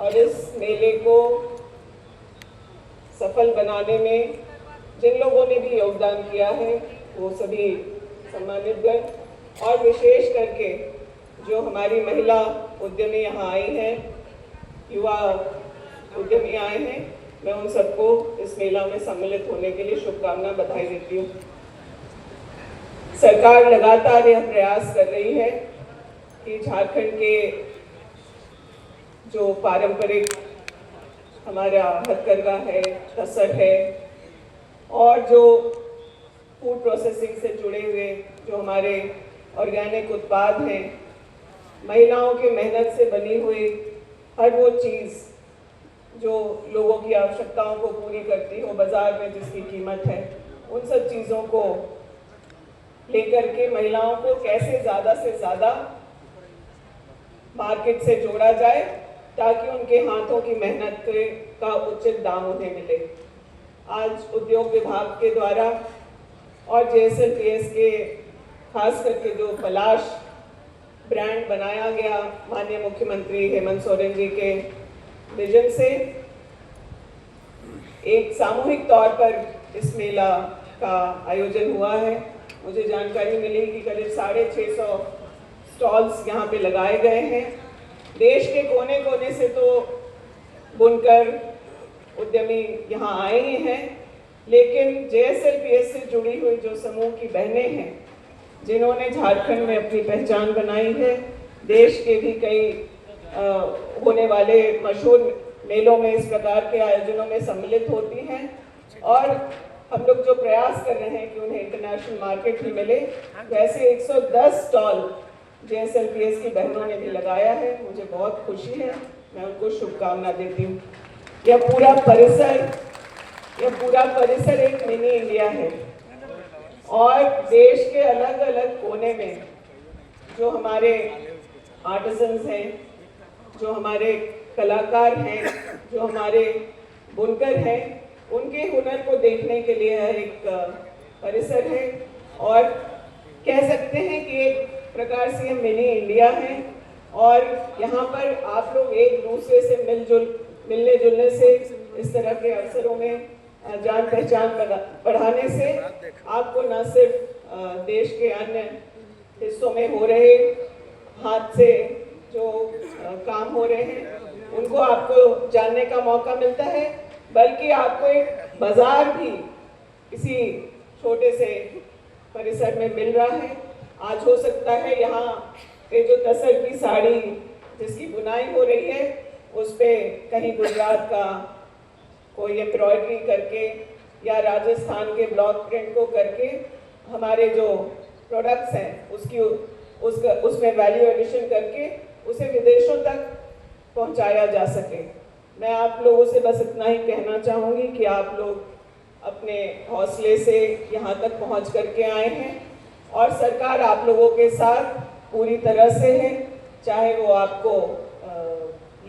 और इस मेले को सफल बनाने में जिन लोगों ने भी योगदान किया है वो सभी सम्मानित गण और विशेष करके जो हमारी महिला उद्यमी यहाँ आई हैं, युवा उद्यमी आए हैं, मैं उन सबको इस मेला में सम्मिलित होने के लिए शुभकामना बधाई देती हूँ। सरकार लगातार यह प्रयास कर रही है कि झारखंड के जो पारंपरिक हमारा हथकरघा है, तसर है और जो फूड प्रोसेसिंग से जुड़े हुए जो हमारे ऑर्गेनिक उत्पाद हैं, महिलाओं के मेहनत से बनी हुई हर वो चीज़ जो लोगों की आवश्यकताओं को पूरी करती हो, बाज़ार में जिसकी कीमत है, उन सब चीज़ों को लेकर के महिलाओं को कैसे ज़्यादा से ज़्यादा मार्केट से जोड़ा जाए ताकि उनके हाथों की मेहनत का उचित दाम उन्हें मिले। आज उद्योग विभाग के द्वारा और JSLPS के खास करके जो पलाश ब्रांड बनाया गया माननीय मुख्यमंत्री हेमंत सोरेन जी के विजन से एक सामूहिक तौर पर इस मेला का आयोजन हुआ है। मुझे जानकारी मिली कि करीब 650 स्टॉल्स यहाँ पे लगाए गए हैं। देश के कोने कोने से तो बुनकर उद्यमी यहाँ आए ही हैं, लेकिन JSLPS से जुड़ी हुई जो समूह की बहनें हैं जिन्होंने झारखंड में अपनी पहचान बनाई है, देश के भी कई होने वाले मशहूर मेलों में इस प्रकार के आयोजनों में सम्मिलित होती हैं और हम लोग जो प्रयास कर रहे हैं कि उन्हें इंटरनेशनल मार्केट भी मिले, वैसे 110 स्टॉल JSLPS की बहनों ने भी लगाया है। मुझे बहुत खुशी है, मैं उनको शुभकामना देती हूँ। यह पूरा परिसर एक मिनी इंडिया है और देश के अलग अलग कोने में जो हमारे आर्टिसंस हैं, जो हमारे कलाकार हैं, जो हमारे बुनकर हैं, उनके हुनर को देखने के लिए एक परिसर है और कह सकते हैं कि एक प्रकार से मिनी इंडिया है और यहाँ पर आप लोग एक दूसरे से मिलने जुलने से, इस तरह के अवसरों में जान पहचान बढ़ाने से आपको न सिर्फ देश के अन्य हिस्सों में हो रहे हाथ से जो काम हो रहे हैं उनको आपको जानने का मौका मिलता है, बल्कि आपको एक बाजार भी किसी छोटे से परिसर में मिल रहा है। आज हो सकता है यहाँ पे जो तसर की साड़ी जिसकी बुनाई हो रही है उस पे कहीं गुजरात का कोई एम्ब्रॉयडरी करके या राजस्थान के ब्लॉक प्रिंट को करके हमारे जो प्रोडक्ट्स हैं उसमें वैल्यू एडिशन करके उसे विदेशों तक पहुंचाया जा सके। मैं आप लोगों से बस इतना ही कहना चाहूँगी कि आप लोग अपने हौसले से यहाँ तक पहुँच करके आए हैं और सरकार आप लोगों के साथ पूरी तरह से है, चाहे वो आपको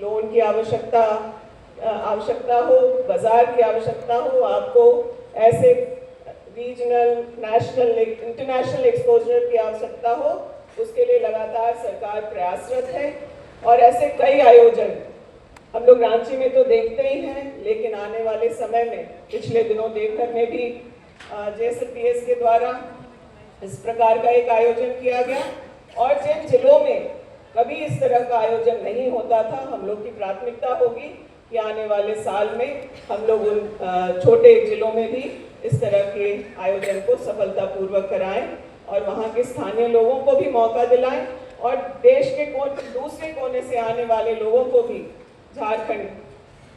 लोन की आवश्यकता हो, बाजार की आवश्यकता हो, आपको ऐसे रीजनल, नेशनल, इंटरनेशनल एक्सपोजर की आवश्यकता हो, उसके लिए लगातार सरकार प्रयासरत है। और ऐसे कई आयोजन हम लोग रांची में तो देखते ही हैं, लेकिन आने वाले समय में पिछले दिनों देवघर में भी JSLPS के द्वारा इस प्रकार का एक आयोजन किया गया और जिन जिलों में कभी इस तरह का आयोजन नहीं होता था, हम लोग की प्राथमिकता होगी कि आने वाले साल में हम लोग उन छोटे जिलों में भी इस तरह के आयोजन को सफलतापूर्वक कराएं और वहाँ के स्थानीय लोगों को भी मौका दिलाएं और देश के दूसरे कोने से आने वाले लोगों को भी झारखंड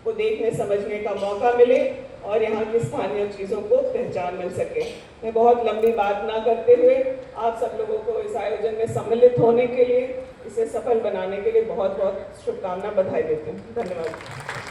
को देखने समझने का मौका मिले और यहाँ की स्थानीय चीज़ों को पहचान मिल सके। मैं बहुत लंबी बात ना करते हुए आप सब लोगों को इस आयोजन में सम्मिलित होने के लिए, इसे सफल बनाने के लिए बहुत बहुत शुभकामना बधाई देती हूँ। धन्यवाद।